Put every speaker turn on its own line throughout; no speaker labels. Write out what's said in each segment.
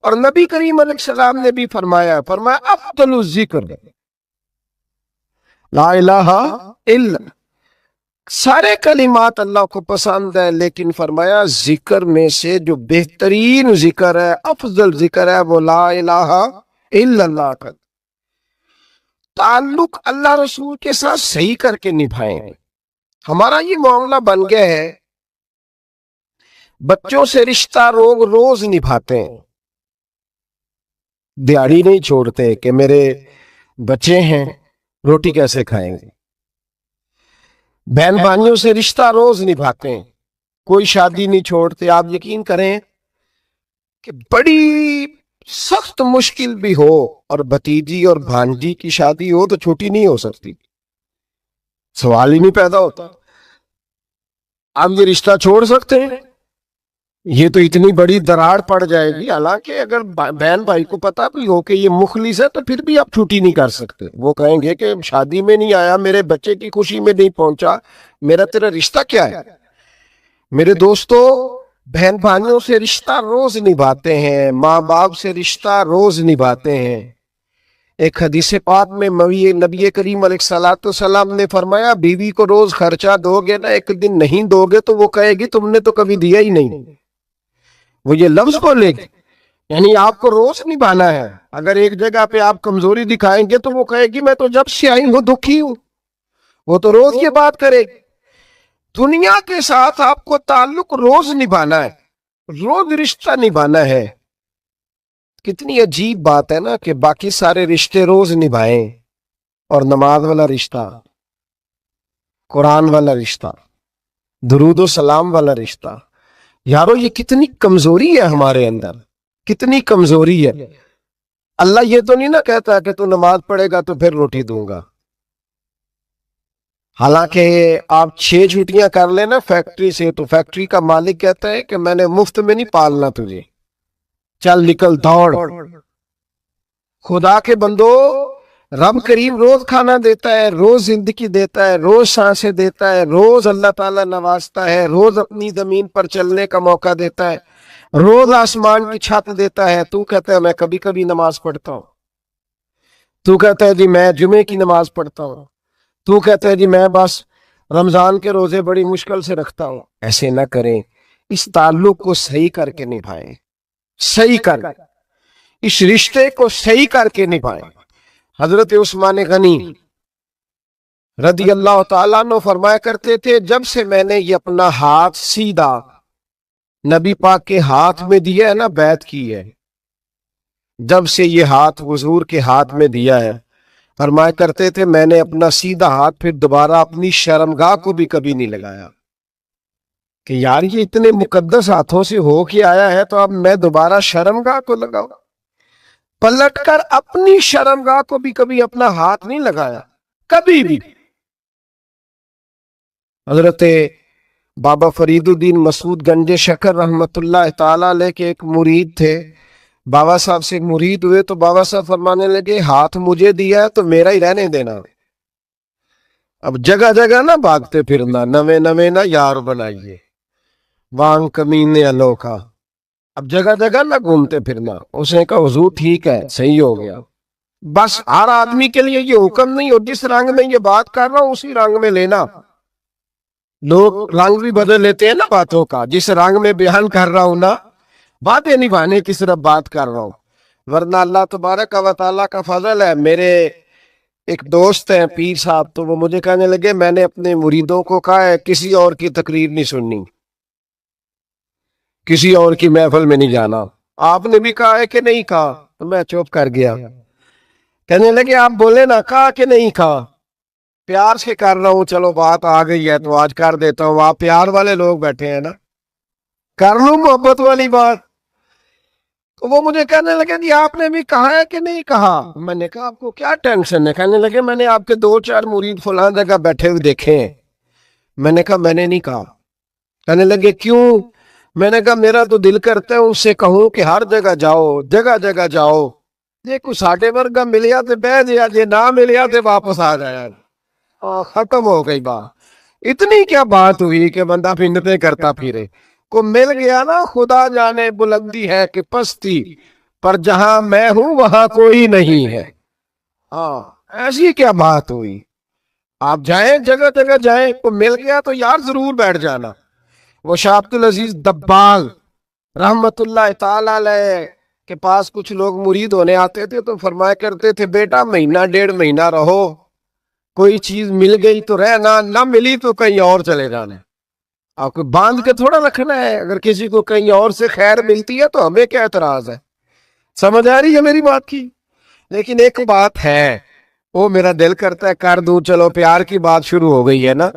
اور نبی کریم علیہ السلام نے بھی فرمایا افضل الذکر لا الہ الا، سارے کلمات اللہ کو پسند ہے، لیکن فرمایا ذکر میں سے جو بہترین ذکر ہے، افضل ذکر ہے، وہ لا الہ الا اللہ کا۔ تعلق اللہ رسول کے ساتھ صحیح کر کے نبھائیں۔ ہمارا یہ معاملہ بن گیا ہے، بچوں سے رشتہ روز نبھاتے ہیں، دیہڑی نہیں چھوڑتے کہ میرے بچے ہیں روٹی کیسے کھائیں گے۔ بہن بھائیوں سے رشتہ روز نبھاتے ہیں، کوئی شادی نہیں چھوڑتے۔ آپ یقین کریں کہ بڑی سخت مشکل بھی ہو اور بھتیجی اور بھانجی کی شادی ہو تو چھوٹی نہیں ہو سکتی، سوال ہی نہیں پیدا ہوتا۔ آپ یہ رشتہ چھوڑ سکتے ہیں؟ یہ تو اتنی بڑی دراڑ پڑ جائے گی۔ حالانکہ اگر بہن بھائی کو پتا بھی ہو کہ یہ مخلص ہے تو پھر بھی آپ چھٹی نہیں کر سکتے۔ وہ کہیں گے کہ شادی میں نہیں آیا، میرے بچے کی خوشی میں نہیں پہنچا، میرا تیرا رشتہ کیا ہے؟ میرے دوستو، بہن بھائیوں سے رشتہ روز نبھاتے ہیں، ماں باپ سے رشتہ روز نبھاتے ہیں۔ ایک حدیث پاک میں نبی کریم علیہ السلام نے فرمایا بیوی کو روز خرچہ دو گے نا، ایک دن نہیں دو گے تو وہ کہے گی تم نے تو کبھی دیا ہی نہیں۔ وہ یہ لفظ بولے گی، یعنی آپ کو روز نبھانا ہے۔ اگر ایک جگہ پہ آپ کمزوری دکھائیں گے تو وہ کہے گی میں تو جب سے آئی ہوں دکھی ہوں۔ وہ تو روز یہ بات کرے گی۔ دنیا کے ساتھ آپ کو تعلق روز نبھانا ہے، روز رشتہ نبھانا ہے۔ کتنی عجیب بات ہے نا کہ باقی سارے رشتے روز نبھائیں، اور نماز والا رشتہ، قرآن والا رشتہ، درود و سلام والا رشتہ، یارو یہ کتنی کمزوری ہے ہمارے اندر، کتنی کمزوری ہے۔ اللہ یہ تو نہیں نا کہتا کہ تو نماز پڑھے گا تو پھر روٹی دوں گا۔ حالانکہ آپ 6 چھٹیاں کر لینا فیکٹری سے تو فیکٹری کا مالک کہتا ہے کہ میں نے مفت میں نہیں پالنا تجھے، چل نکل دوڑ۔ خدا کے بندو، رب کریم روز کھانا دیتا ہے، روز زندگی دیتا ہے، روز سانسیں دیتا ہے، روز اللہ تعالیٰ نوازتا ہے، روز اپنی زمین پر چلنے کا موقع دیتا ہے، روز آسمان کی چھت دیتا ہے۔ تو کہتا ہے میں کبھی کبھی نماز پڑھتا ہوں، تو کہتا ہے جی میں جمعے کی نماز پڑھتا ہوں، تو کہتا ہے جی میں بس رمضان کے روزے بڑی مشکل سے رکھتا ہوں۔ ایسے نہ کریں، اس تعلق کو صحیح کر کے نبھائیں، صحیح کر، اس رشتے کو صحیح کر کے نبھائیں۔ حضرت عثمان غنی رضی اللہ تعالیٰ عنہ فرمایا کرتے تھے جب سے میں نے یہ اپنا ہاتھ سیدھا نبی پاک کے ہاتھ میں دیا ہے نا، بیعت کی ہے، جب سے یہ ہاتھ حضور کے ہاتھ میں دیا ہے، فرمایا کرتے تھے میں نے اپنا سیدھا ہاتھ پھر دوبارہ اپنی شرمگاہ کو بھی کبھی نہیں لگایا کہ یار یہ اتنے مقدس ہاتھوں سے ہو کے آیا ہے تو اب میں دوبارہ شرمگاہ کو لگاؤں۔ پلٹ کر اپنی شرمگاہ کو بھی کبھی اپنا ہاتھ نہیں لگایا، کبھی بھی۔ حضرت بابا فرید الدین مسعود گنج شکر رحمت اللہ تعالی علیہ کے ایک مرید تھے، بابا صاحب سے مرید ہوئے تو بابا صاحب فرمانے لگے ہاتھ مجھے دیا ہے تو میرا ہی رہنے دینا۔ اب جگہ جگہ نہ بھاگتے پھرنا، نوے نہ یار بنائیے، وانگ کمینے انوکھا، اب جگہ جگہ نہ گھومتے پھرنا۔ اس نے کہا حضور ٹھیک ہے، صحیح ہو گیا۔ بس ہر آدمی کے لیے یہ حکم نہیں، اور جس رنگ میں یہ بات کر رہا ہوں اسی رنگ میں لینا۔ لوگ رنگ بھی بدل لیتے ہیں نا باتوں کا، جس رنگ میں بیان کر رہا ہوں نا، باتیں نبھانے کی صرف بات کر رہا ہوں، ورنہ اللہ تبارک و تعالیٰ کا فضل ہے۔ میرے ایک دوست ہیں پیر صاحب، تو وہ مجھے کہنے لگے میں نے اپنے مریدوں کو کہا ہے کسی اور کی تقریر نہیں سننی، کسی اور کی محفل میں نہیں جانا۔ آپ نے بھی کہا ہے کہ نہیں کہا؟ تو میں چپ کر گیا۔ کہنے لگے آپ بولے نا، کہا کہ نہیں کہا؟ پیار سے کر رہا ہوں، چلو بات آ گئی ہے تو آج کر دیتا ہوں۔ آپ پیار والے لوگ بیٹھے ہیں نا، کر لوں محبت والی بات۔ تو وہ مجھے کہنے لگے جی آپ نے بھی کہا ہے کہ نہیں کہا؟ میں نے کہا آپ کو کیا ٹینشن ہے؟ کہنے لگے میں نے آپ کے 2-4 مرید فلاں جگہ بیٹھے ہوئے دیکھے ہیں۔ میں نے کہا میں نے نہیں کہا۔ کہنے لگے کیوں؟ میں نے کہا میرا تو دل کرتا ہے ان سے کہوں کہ ہر جگہ جاؤ، جگہ جگہ جاؤ، جے کوئی ساڈے ورگا ملیا تے بہ جیا، جے نہ ملیا تے واپس آ جایا۔ ختم ہو گئی بات۔ اتنی کیا بات ہوئی کہ بندہ منتیں کرتا پھرے؟ کو مل گیا نا، خدا جانے بلندی ہے کہ پستی، پر جہاں میں ہوں وہاں کوئی نہیں ہے۔ ہاں ایسی کیا بات ہوئی؟ آپ جائیں جگہ جگہ جائیں، کو مل گیا تو یار ضرور بیٹھ جانا۔ وہ شاہ عبد العزیز دباغ رحمت اللہ تعالی علیہ کے پاس کچھ لوگ مرید ہونے آتے تھے تو فرمایا کرتے تھے بیٹا مہینہ ڈیڑھ مہینہ رہو، کوئی چیز مل گئی تو رہنا، نہ ملی تو کہیں اور چلے جانا۔ آپ کو باندھ کے تھوڑا رکھنا ہے، اگر کسی کو کہیں اور سے خیر ملتی ہے تو ہمیں کیا اعتراض ہے؟ سمجھ آ رہی ہے میری بات کی؟ لیکن ایک بات ہے، وہ میرا دل کرتا ہے کر دوں، چلو پیار کی بات شروع ہو گئی ہے نا۔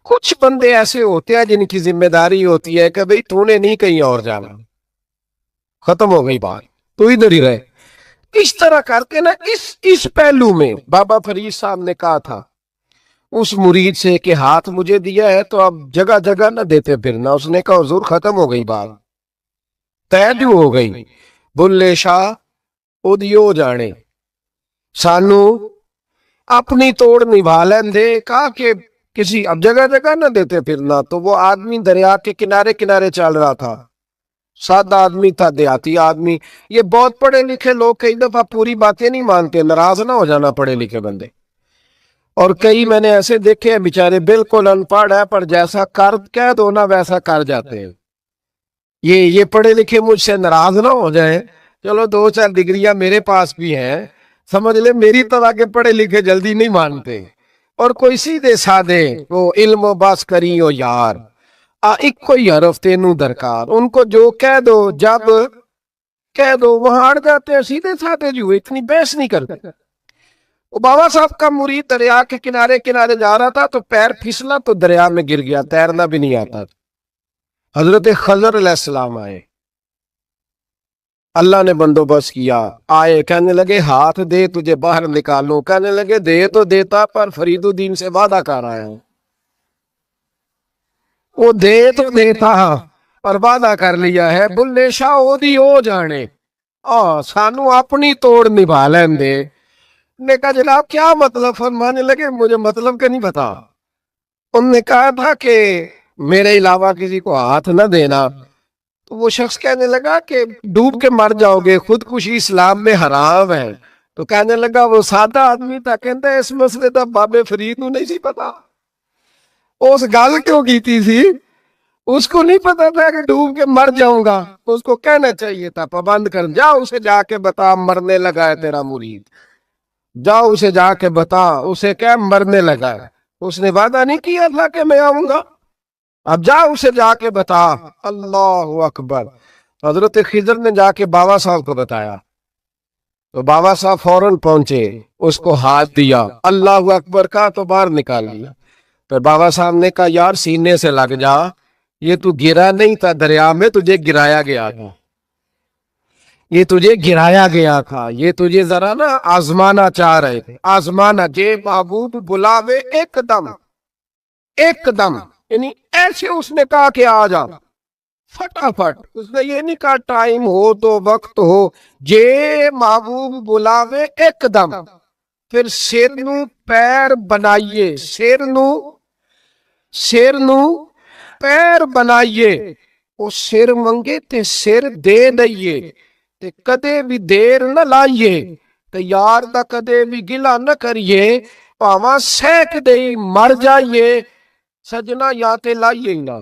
کچھ بندے ایسے ہوتے ہیں جن کی ذمہ داری ہوتی ہے کہ بھئی تو نے نہیں کہیں اور جانا، ختم ہو گئی بات، تو ادھر ہی رہے۔ اس طرح کر کے نا اس پہلو میں بابا فرید صاحب نے کہا تھا اس مرید سے کہ ہاتھ مجھے دیا ہے تو اب جگہ جگہ نہ دیتے پھرنا۔ اس نے کہا حضور ختم ہو گئی بات، طے جو ہو گئی، بلے شاہ اودیو جانے، سانو اپنی توڑ نبھا لین دے۔ کہا کہ کسی اب جگہ جگہ نہ دیتے پھرنا۔ تو وہ آدمی دریا کے کنارے کنارے چل رہا تھا، سادہ آدمی تھا، دیہاتی آدمی۔ یہ بہت پڑھے لکھے لوگ کئی دفعہ پوری باتیں نہیں مانتے، ناراض نہ ہو جانا پڑھے لکھے بندے، اور کئی میں نے ایسے دیکھے ہیں بیچارے بالکل ان پڑھ ہے پر جیسا کر کہہ دو نا ویسا کر جاتے ہیں۔ یہ پڑھے لکھے مجھ سے ناراض نہ ہو جائیں، چلو دو چار ڈگریاں میرے پاس بھی ہیں، سمجھ لے میری طرح کے پڑھے لکھے جلدی نہیں مانتے، اور کوئی سیدھے سادے وہ علم و بس کری ہو یار، ایک کوئی حرف تینوں درکار، ان کو جو کہہ دو جب کہہ دو وہاں اڑ جاتے ہیں، سیدھے سادے جو اتنی بحث نہیں کرتے۔ وہ بابا صاحب کا مرید دریا کے کنارے کنارے جا رہا تھا تو پیر پھسلا تو دریا میں گر گیا، تیرنا بھی نہیں آتا تھا۔ حضرت خضر علیہ السلام آئے، اللہ نے بندوبست کیا، آئے کہنے لگے ہاتھ دے تجھے باہر نکالوں، کہنے لگے دے تو دیتا پر فرید الدین سے وعدہ کر آیا ہوں۔ وہ دے تو دیتا پر وعدہ کر لیا ہے، بلے شاہ اودی ہو جانے، سانو اپنی توڑ نبھا لین دے۔ نے کہا جناب کیا مطلب؟ فرمانے لگے مجھے مطلب کا نہیں پتا۔ انہوں نے کہا تھا کہ میرے علاوہ کسی کو ہاتھ نہ دینا۔ تو وہ شخص کہنے لگا کہ ڈوب کے مر جاؤ گے، خودکشی اسلام میں حرام ہے۔ تو کہنے لگا وہ سادہ آدمی تھا، کہتا ہے اس مسئلے دا بابے فرید نو نہیں سی پتا، اس گل کیوں کیتی سی؟ اس کو نہیں پتا تھا کہ ڈوب کے مر جاؤں گا، اس کو کہنا چاہیے تھا پابند کر، جا اسے جا کے بتا مرنے لگا ہے تیرا مرید، جاؤ اسے جا کے بتا، اسے کیا مرنے لگا ہے، اس نے وعدہ نہیں کیا تھا کہ میں آؤں گا، اب جا اسے جا کے بتا۔ اللہ اکبر۔ حضرت خضر نے جا کے بابا صاحب کو بتایا تو بابا صاحب فوراً پہنچے، اس کو ہاتھ دیا، اللہ اکبر کہا تو باہر نکال لیا۔ پھر بابا صاحب نے کہا یار سینے سے لگ جا، یہ تو گرا نہیں تھا دریا میں، تجھے گرایا گیا تھا، یہ تجھے گرایا گیا تھا، یہ تجھے ذرا نا آزمانا چاہ رہے تھے، آزمانا جے محبوب بلاوے ایک دم، ایک دم، یعنی ایسے اس نے کہا کہ آ جا فٹافٹ، اس نے یہ نہیں کہا ٹائم ہو تو وقت ہو، جے محبوب بلاوے ایک دم۔ پھر سر نو پیر بنائیے، سر نو پیر بنائیے، وہ سر منگے تے سر دے دئیے، تے کدے بھی دیر نہ لائیے، تے یار دا کدے بھی گلا نہ کریے، پاواں سینک دئی مر جائیے، سجنا یا تے لائیے نہ،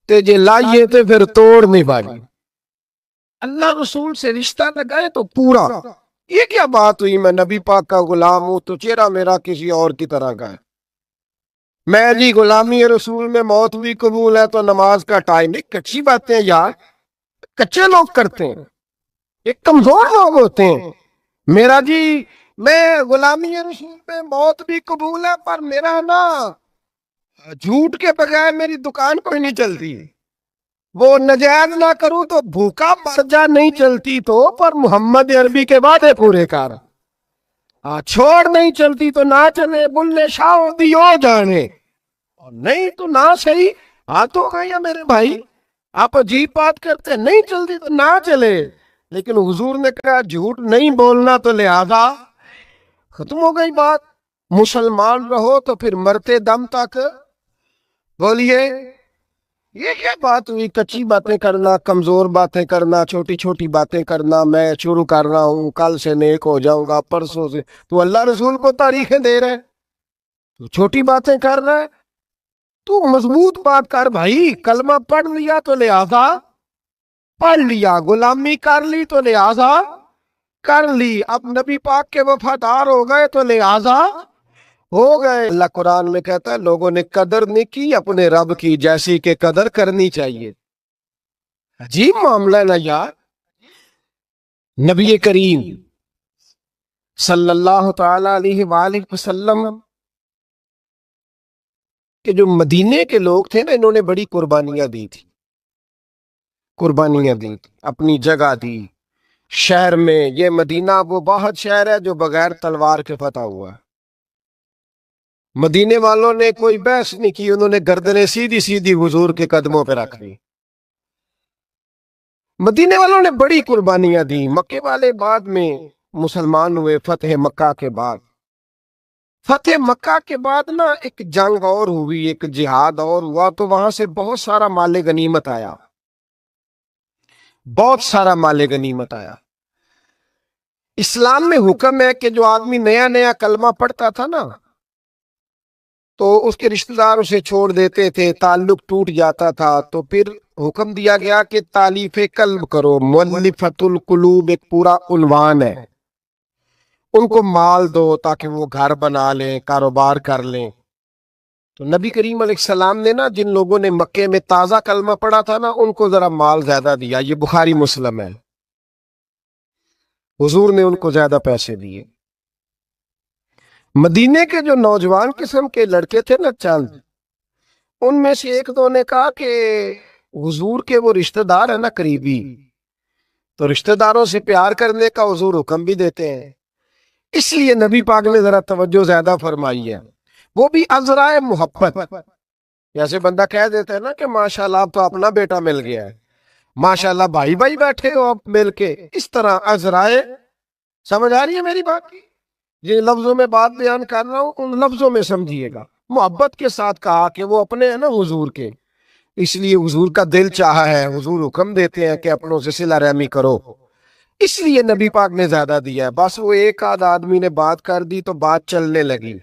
تے جے لائیے تے پھر توڑ نہیں بانی۔ اللہ رسول سے رشتہ لگائے تو پورا۔ یہ کیا بات ہوئی میں نبی پاک کا غلام ہوں تو چہرہ میرا کسی اور کی طرح کا ہے؟ میں جی غلامی رسول میں موت بھی قبول ہے تو نماز کا ٹائم نہیں، کچی باتیں یار، کچے لوگ کرتے ہیں، یہ کمزور لوگ ہوتے ہیں۔ میرا جی میں غلامی رسول میں موت بھی قبول ہے پر میرا نا جھوٹ کے بغیر میری دکان کوئی نہیں چلتی، وہ نجائز نہ کروں تو بھوکا مر جا نہیں چلتی تو، پر محمد عربی کے وعدے پورے کر، چھوڑ نہیں چلتی تو نہ چلے، بلے شاہ دیو جانے، اور نہیں تو نہ صحیح، ہاتھ ہو گیا میرے بھائی، آپ عجیب بات کرتے، نہیں چلتی تو نہ چلے، لیکن حضور نے کہا جھوٹ نہیں بولنا تو لہذا ختم ہو گئی بات، مسلمان رہو تو پھر مرتے دم تک بولیے یہ کیا بات ہوئی؟ کچی باتیں کرنا، کمزور باتیں کرنا، چھوٹی چھوٹی باتیں کرنا، میں شروع کر رہا ہوں، کل سے نیک ہو جاؤں گا، پرسوں سے۔ تو اللہ رسول کو تاریخیں دے رہے، تو چھوٹی باتیں کر رہا ہے؟ تو مضبوط بات کر بھائی، کلمہ پڑھ لیا تو لہذا پڑھ لیا، غلامی کر لی تو لہذا کر لی، اب نبی پاک کے وفادار ہو گئے تو لہذا ہو گئے۔ اللہ قرآن میں کہتا ہے لوگوں نے قدر نہیں کی اپنے رب کی جیسی کہ قدر کرنی چاہیے۔ عجیب معاملہ ہے نا یار۔ نبی کریم صلی اللہ تعالی علیہ وآلہ وسلم کہ جو مدینے کے لوگ تھے نا، انہوں نے بڑی قربانیاں دی تھی، قربانیاں دی تھی، اپنی جگہ دی شہر میں۔ یہ مدینہ وہ واحد شہر ہے جو بغیر تلوار کے فتح ہوا ہے۔ مدینے والوں نے کوئی بحث نہیں کی، انہوں نے گردنیں سیدھی سیدھی حضور کے قدموں پہ رکھ دی۔ مدینے والوں نے بڑی قربانیاں دی۔ مکے والے بعد میں مسلمان ہوئے فتح مکہ کے بعد۔ فتح مکہ کے بعد نا ایک جنگ اور ہوئی، ایک جہاد اور ہوا، تو وہاں سے بہت سارا مال غنیمت آیا، بہت سارا مال غنیمت آیا۔ اسلام میں حکم ہے کہ جو آدمی نیا نیا کلمہ پڑھتا تھا نا، تو اس کے رشتہ دار اسے چھوڑ دیتے تھے، تعلق ٹوٹ جاتا تھا، تو پھر حکم دیا گیا کہ تالیف قلب کرو۔ مؤلفۃ القلوب ایک پورا عنوان ہے، ان کو مال دو تاکہ وہ گھر بنا لیں، کاروبار کر لیں۔ تو نبی کریم علیہ السلام نے نا جن لوگوں نے مکے میں تازہ کلمہ پڑھا تھا نا، ان کو ذرا مال زیادہ دیا۔ یہ بخاری مسلم ہے، حضور نے ان کو زیادہ پیسے دیے۔ مدینے کے جو نوجوان قسم کے لڑکے تھے نا چند، ان میں سے ایک دو نے کہا کہ حضور کے وہ رشتہ دار ہیں نا قریبی، تو رشتہ داروں سے پیار کرنے کا حضور حکم بھی دیتے ہیں، اس لیے نبی پاک نے ذرا توجہ زیادہ فرمائی ہے، وہ بھی عذرائے محبت۔ جیسے بندہ کہہ دیتا ہے نا کہ ماشاءاللہ اب تو اپنا بیٹا مل گیا ہے، ماشاءاللہ بھائی بھائی بیٹھے ہو اب مل کے، اس طرح عذرائے۔ سمجھ آ رہی ہے میری بات کی؟ جن لفظوں میں بات بیان کر رہا ہوں ان لفظوں میں سمجھیے گا۔ محبت کے ساتھ کہا کہ وہ اپنے ہیں نا حضور کے، اس لیے حضور کا دل چاہا ہے، حضور حکم دیتے ہیں کہ اپنوں سے صلہ رحمی کرو، اس لیے نبی پاک نے زیادہ دیا ہے۔ بس وہ ایک آدھ آدمی نے بات کر دی تو بات چلنے لگی،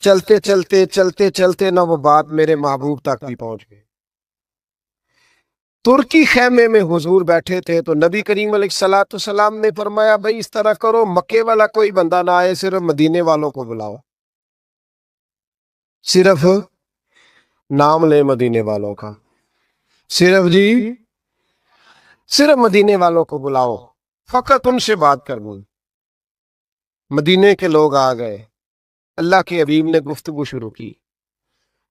چلتے چلتے چلتے چلتے نہ وہ بات میرے محبوب تک بھی پہنچ گئی۔ ترکی خیمے میں حضور بیٹھے تھے تو نبی کریم علیہ السلام نے فرمایا بھائی اس طرح کرو، مکے والا کوئی بندہ نہ آئے، صرف مدینے والوں کو بلاؤ، صرف نام لے مدینے والوں کا، صرف صرف مدینے والوں کو بلاؤ، فقط ان سے بات کرنی۔ مدینے کے لوگ آ گئے، اللہ کے حبیب نے گفتگو شروع کی۔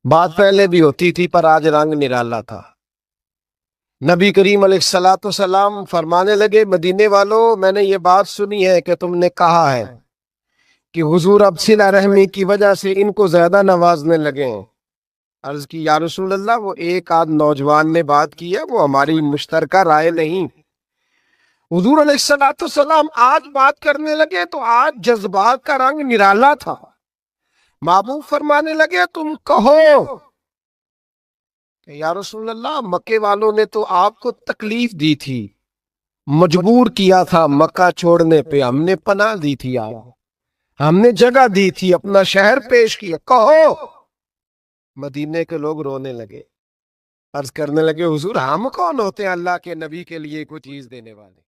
بات پہلے بھی ہوتی تھی پر آج رنگ نرالا تھا۔ نبی کریم علیہ السلام فرمانے لگے مدینے والوں، میں نے یہ بات سنی ہے کہ تم نے کہا ہے کہ حضور اب صلہ رحمی کی وجہ سے ان کو زیادہ نوازنے لگے ہیں۔ عرض کی یا رسول اللہ، وہ ایک آدھ نوجوان نے بات کی ہے، وہ ہماری مشترکہ رائے نہیں۔ حضور علیہ السلام آج بات کرنے لگے تو آج جذبات کا رنگ نرالا تھا۔ محبوب فرمانے لگے تم کہو کہ یا رسول اللہ، مکے والوں نے تو آپ کو تکلیف دی تھی، مجبور کیا تھا مکہ چھوڑنے پہ، ہم نے پناہ دی تھی، آپ ہم نے جگہ دی تھی، اپنا شہر پیش کیا، کہو۔ مدینے کے لوگ رونے لگے، عرض کرنے لگے حضور ہم کون ہوتے ہیں اللہ کے نبی کے لیے کوئی چیز دینے والے؟